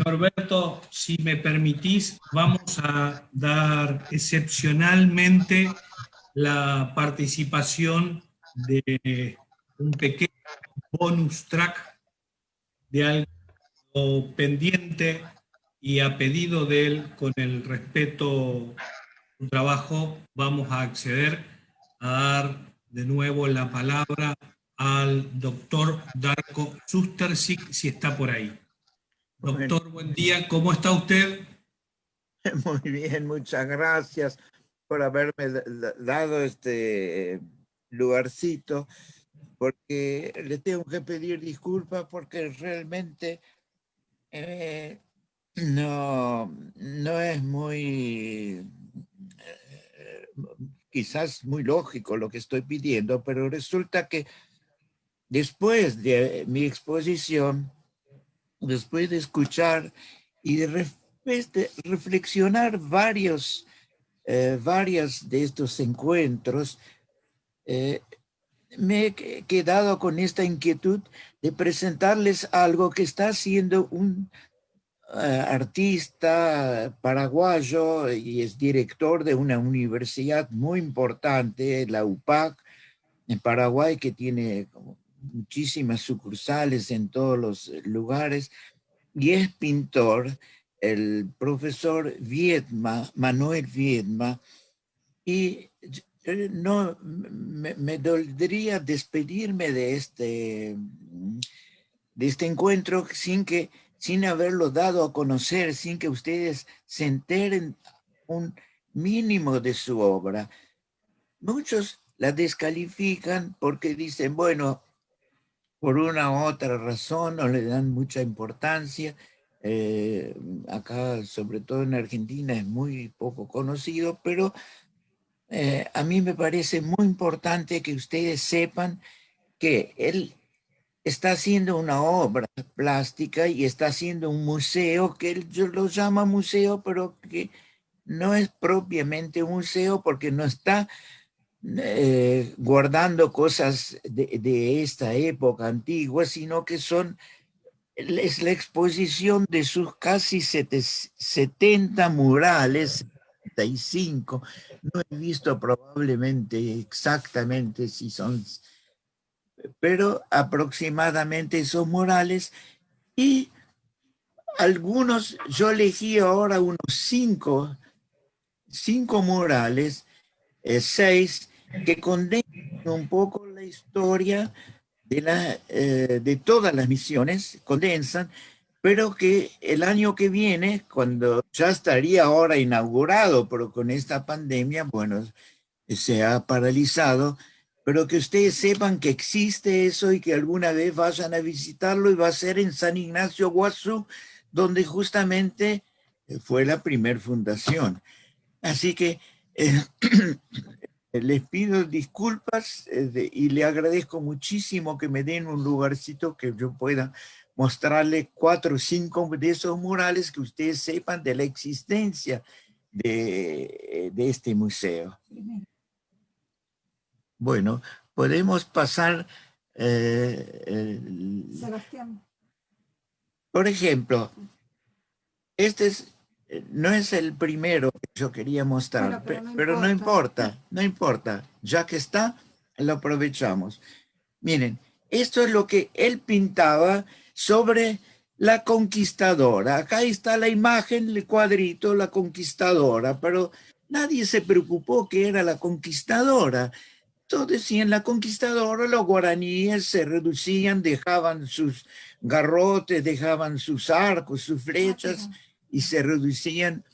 Norberto, si me permitís, vamos a dar excepcionalmente la participación de un pequeño bonus track de algo pendiente y a pedido de él, con el respeto a su trabajo, vamos a acceder a dar de nuevo la palabra al doctor Darko Sustersic, si está por ahí. Bueno, Doctor, buen día, ¿cómo está usted? muy bien, muchas gracias por haberme dado este lugarcito, porque le tengo que pedir disculpas porque realmente no es muy, quizás muy lógico lo que estoy pidiendo, pero resulta que después de mi exposición, después de escuchar y de reflexionar varias de estos encuentros, eh, me he quedado con esta inquietud de presentarles algo que está haciendo un artista paraguayo y es director de una universidad muy importante, la UPAC, en Paraguay, que tiene muchísimas sucursales en todos los lugares, y es pintor, el profesor Viedma, Manuel Viedma, y no me dolería despedirme de este encuentro sin haberlo dado a conocer, sin que ustedes se enteren un mínimo de su obra. Muchos la descalifican porque dicen, bueno, por una u otra razón no le dan mucha importancia. Eh, Acá, sobre todo en Argentina, es muy poco conocido, pero a mí me parece muy importante que ustedes sepan que él está haciendo una obra plástica y está haciendo un museo que él yo lo llama museo, pero que no es propiamente un museo porque no está guardando cosas de esta época antigua, sino que es la exposición de sus casi 70 murales, 75. No he visto probablemente exactamente si son, pero aproximadamente esos murales. Y algunos, yo elegí ahora unos cinco murales, seis, que condenan un poco la historia de todas las misiones, condensan, pero que el año que viene, cuando ya estaría ahora inaugurado, pero con esta pandemia, bueno, se ha paralizado, pero que ustedes sepan que existe eso y que alguna vez vayan a visitarlo, y va a ser en San Ignacio Guazú, donde justamente fue la primer fundación. Así que eh, les pido disculpas y le agradezco muchísimo que me den un lugarcito que yo pueda mostrarles 4 o 5 de esos murales, que ustedes sepan de la existencia de este museo. Bueno, podemos pasar, Sebastián. Por ejemplo, este no es el primero que yo quería mostrar, bueno, pero no importa, no importa, ya que está, lo aprovechamos. Miren, esto es lo que él pintaba sobre la conquistadora. Acá está la imagen, el cuadrito, la conquistadora, pero nadie se preocupó que era la conquistadora. Todos decían la conquistadora, los guaraníes se reducían, dejaban sus garrotes, dejaban sus arcos, sus flechas, y se reducían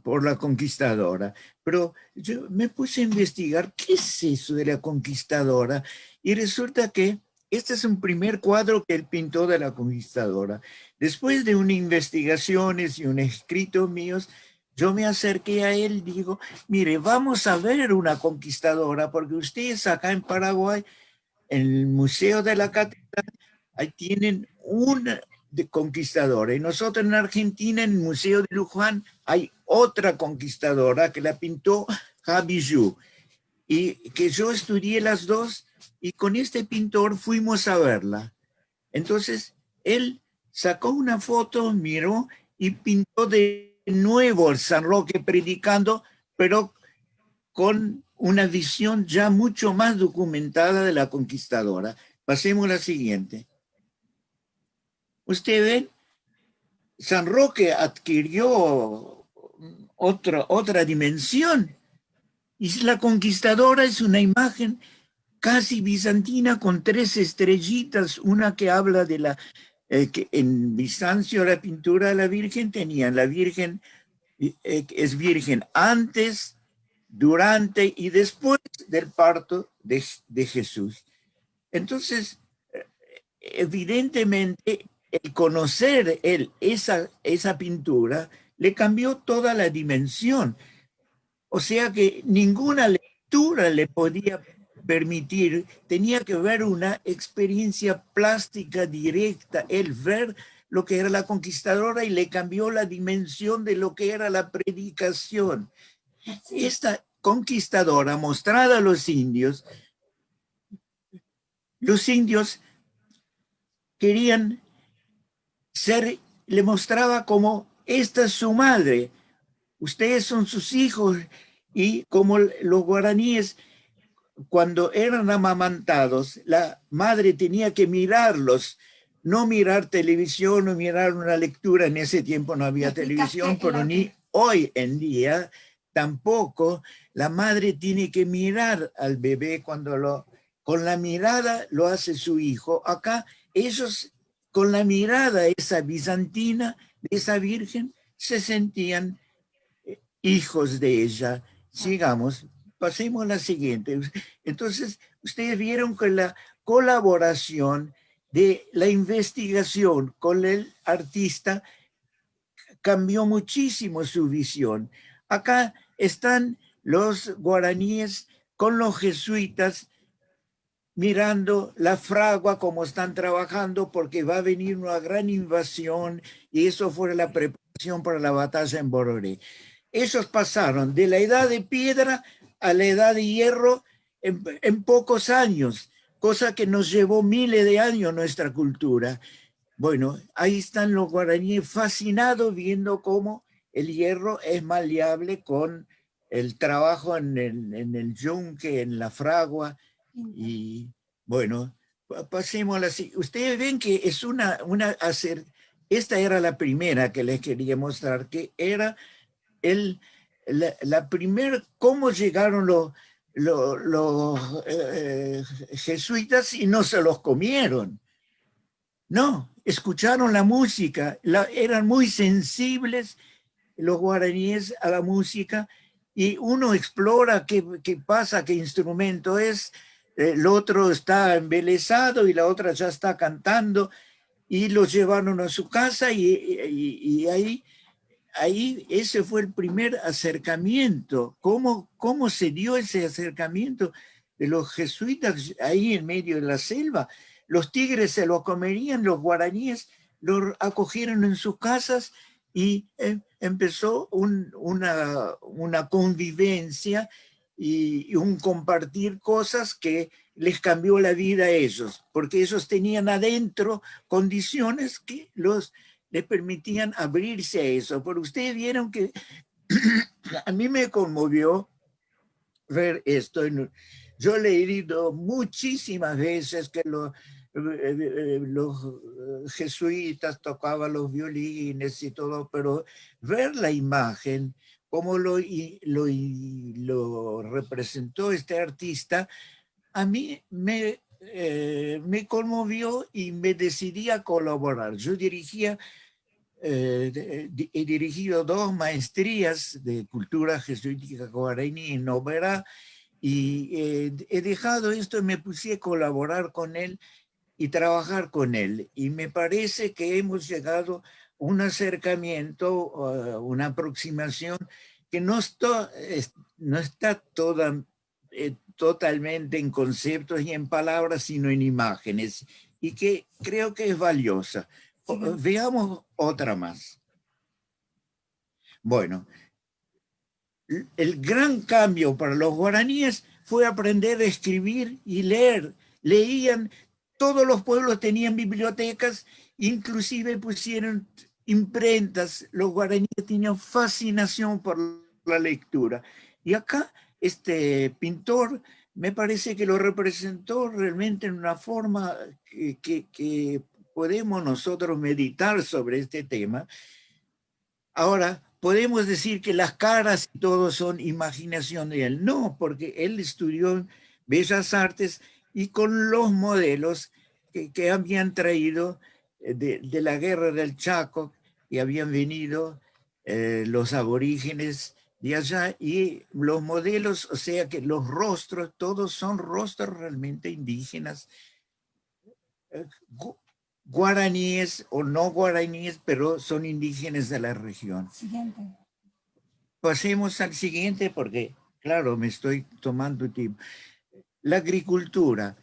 por la conquistadora. Pero yo me puse a investigar qué es eso de la conquistadora, y resulta que este es un primer cuadro que él pintó de la conquistadora. Después de unas investigaciones y un escrito míos, yo me acerqué a él y digo, mire, vamos a ver una conquistadora, porque ustedes acá en Paraguay, en el Museo de la Catedral, ahí tienen una de conquistadora. Y nosotros en Argentina, en el Museo de Luján, hay otra conquistadora que la pintó Javillú, y que yo estudié las dos, y con este pintor fuimos a verla. Entonces, él sacó una foto, miró y pintó de nuevo el San Roque predicando, pero con una visión ya mucho más documentada de la conquistadora. Pasemos a la siguiente. Usted ve, San Roque adquirió otra dimensión. Y la conquistadora es una imagen casi bizantina con 3 estrellitas, una que habla de la, que en Bizancio la pintura de la Virgen tenían, la Virgen es virgen antes, durante y después del parto de Jesús. Entonces, evidentemente, el conocer esa pintura le cambió toda la dimensión. O sea que ninguna lectura le podía permitir, tenía que ver una experiencia plástica directa, el ver lo que era la conquistadora y le cambió la dimensión de lo que era la predicación. Esta conquistadora mostrada a los indios querían ser, le mostraba como esta es su madre, ustedes son sus hijos, y como los guaraníes cuando eran amamantados, la madre tenía que mirarlos, no mirar televisión o mirar una lectura. En ese tiempo no había televisión, pero ni hoy en día tampoco. La madre tiene que mirar al bebé con la mirada lo hace su hijo. Acá ellos con la mirada esa bizantina de esa virgen se sentían hijos de ella. Sigamos. Pasemos a la siguiente. Entonces, ustedes vieron que la colaboración de la investigación con el artista cambió muchísimo su visión. Acá están los guaraníes con los jesuitas mirando la fragua, como están trabajando, porque va a venir una gran invasión y eso fue la preparación para la batalla en Bororé. Ellos pasaron de la edad de piedra a la edad de hierro en pocos años, cosa que nos llevó miles de años nuestra cultura. Bueno, ahí están los guaraníes fascinados viendo cómo el hierro es maleable con el trabajo en el yunque, en la fragua. Y bueno, pasemos a la... Ustedes ven que es esta era la primera que les quería mostrar, que era la primera, cómo llegaron los jesuitas y no se los comieron. No, escucharon la música, eran muy sensibles los guaraníes a la música y uno explora qué pasa, qué instrumento es, el otro está embelesado y la otra ya está cantando y los llevaron a su casa y ahí ese fue el primer acercamiento. ¿Cómo se dio ese acercamiento de los jesuitas ahí en medio de la selva? Los tigres se lo comerían, los guaraníes lo acogieron en sus casas y empezó una convivencia y un compartir cosas que les cambió la vida a ellos, porque ellos tenían adentro condiciones que les permitían abrirse a eso. Pero ustedes vieron que a mí me conmovió ver esto. Yo he leído muchísimas veces que los jesuitas tocaban los violines y todo, pero ver la imagen, cómo lo representó este artista, a mí me conmovió y me decidí a colaborar. Yo he dirigido 2 maestrías de cultura jesuítica guaraní en Oberá y he dejado esto y me puse a colaborar con él y trabajar con él. Y me parece que hemos llegado a un acercamiento, una aproximación que no está totalmente en conceptos y en palabras, sino en imágenes, y que creo que es valiosa. Sí. Veamos otra más. Bueno, el gran cambio para los guaraníes fue aprender a escribir y leer. Leían, todos los pueblos tenían bibliotecas inclusive pusieron imprentas. Los guaraníes tenían fascinación por la lectura. Y acá este pintor me parece que lo representó realmente en una forma que podemos nosotros meditar sobre este tema. Ahora, podemos decir que las caras y todo son imaginación de él. No, porque él estudió en Bellas Artes y con los modelos que habían traído de la guerra del Chaco, y habían venido los aborígenes de allá, y los modelos, o sea que los rostros, todos son rostros realmente indígenas, guaraníes o no guaraníes, pero son indígenas de la región. Siguiente. Pasemos al siguiente porque, claro, me estoy tomando tiempo. La agricultura.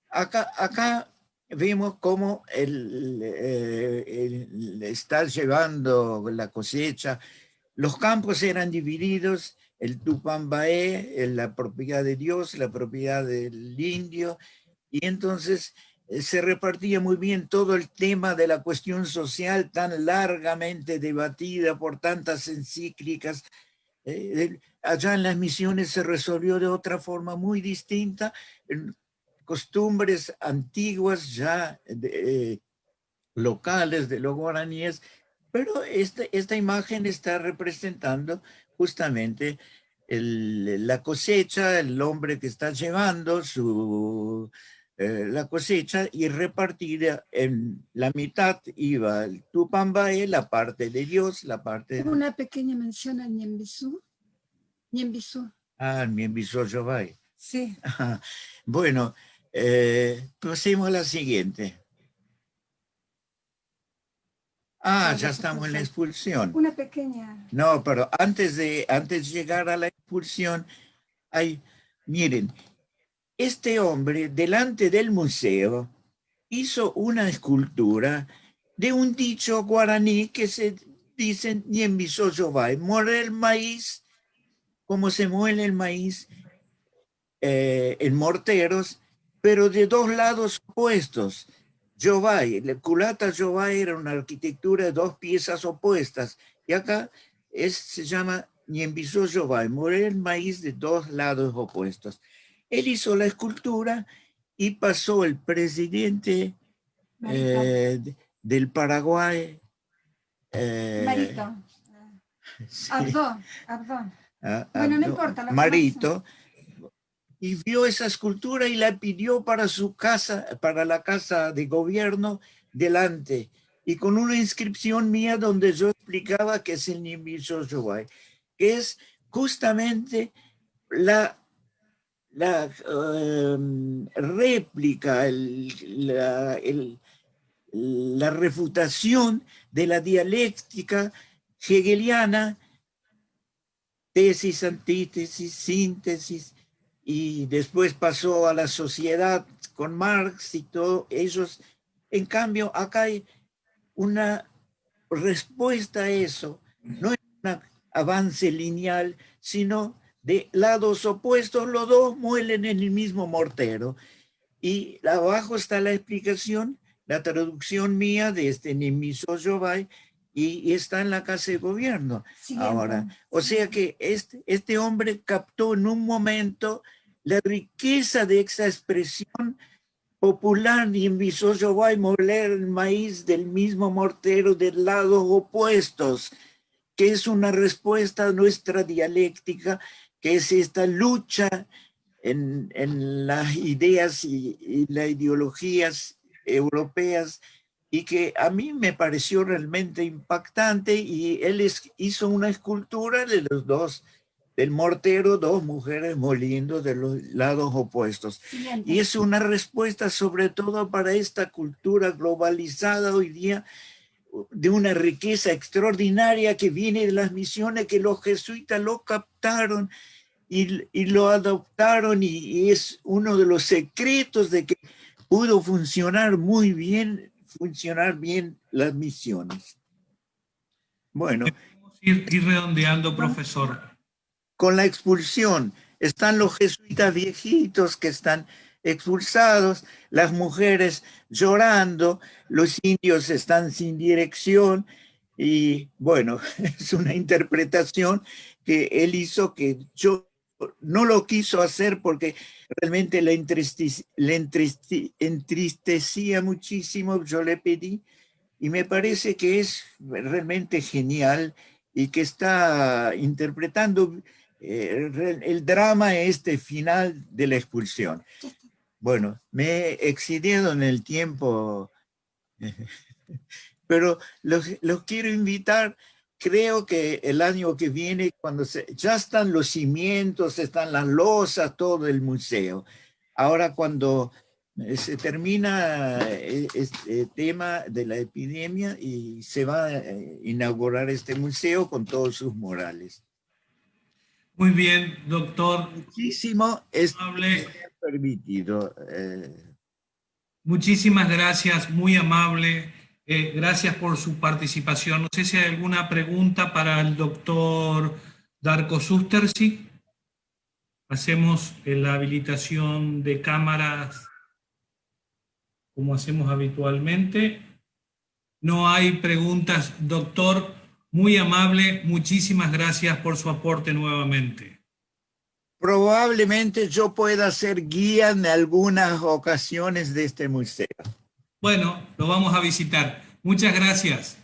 Acá vemos cómo está llevando la cosecha. Los campos eran divididos, el Tupambaé, la propiedad de Dios, la propiedad del indio, y entonces se repartía muy bien todo el tema de la cuestión social tan largamente debatida por tantas encíclicas. Allá en las misiones se resolvió de otra forma muy distinta, costumbres antiguas ya locales de los guaraníes, pero esta imagen está representando justamente la cosecha, el hombre que está llevando la cosecha, y repartida en la mitad iba el Tupambaé, la parte de Dios, la parte... Una pequeña mención a Ñembisú. Ah, Ñembisú Yobay. Sí. Bueno, pasemos a la siguiente. Ya estamos en la expulsión. Una pequeña. No, pero antes de llegar a la expulsión, miren, este hombre delante del museo hizo una escultura de un dicho guaraní que se dice Ñembisú Yobay, moler el maíz, como se muele el maíz en morteros, pero de dos lados opuestos. Yobay, el culata Yobay era una arquitectura de dos piezas opuestas, y acá se llama Ñembisú Yobay, moler el maíz de dos lados opuestos. Él hizo la escultura y pasó el presidente del Paraguay. Marito. Sí. Abdó. Bueno, no importa. Marito. Y vio esa escultura y la pidió para su casa, para la casa de gobierno delante, y con una inscripción mía donde yo explicaba que es el Ñembisú Yobay, que es justamente la réplica, la refutación de la dialéctica hegeliana, tesis, antítesis, síntesis, y después pasó a la sociedad con Marx y todo ellos. En cambio, acá hay una respuesta a eso, no es un avance lineal, sino de lados opuestos, los dos muelen en el mismo mortero. Y abajo está la explicación, la traducción mía de este Ñembisú Yobay, y está en la Casa de Gobierno. Siguiente. Ahora, o sea que este hombre captó en un momento la riqueza de esa expresión popular, Ñembisú Yobay, moler el maíz del mismo mortero de lados opuestos, que es una respuesta a nuestra dialéctica, que es esta lucha en las ideas y las ideologías europeas, y que a mí me pareció realmente impactante. Y él hizo una escultura de los dos, del mortero, dos mujeres moliendo de los lados opuestos. Siguiente. Y es una respuesta sobre todo para esta cultura globalizada hoy día, de una riqueza extraordinaria que viene de las misiones, que los jesuitas lo captaron y lo adoptaron, y es uno de los secretos de que pudo funcionar bien las misiones. Bueno. Ir redondeando, profesor. Con la expulsión están los jesuitas viejitos que están expulsados, las mujeres llorando, los indios están sin dirección y bueno, es una interpretación que él hizo que yo no lo quiso hacer porque realmente le entristecía muchísimo, yo le pedí y me parece que es realmente genial y que está interpretando el drama final de la expulsión. Bueno, me he excedido en el tiempo, pero los quiero invitar. Creo que el año que viene, cuando ya están los cimientos, están las losas, todo el museo. Ahora cuando se termina este tema de la epidemia y se va a inaugurar este museo con todos sus murales. Muy bien, doctor. Muchísimo es permitido. Muchísimas gracias, muy amable. Gracias por su participación. No sé si hay alguna pregunta para el doctor Darko Sustersi. Hacemos la habilitación de cámaras como hacemos habitualmente. No hay preguntas, doctor. Muy amable, muchísimas gracias por su aporte nuevamente. Probablemente yo pueda ser guía en algunas ocasiones de este museo. Bueno, lo vamos a visitar. Muchas gracias.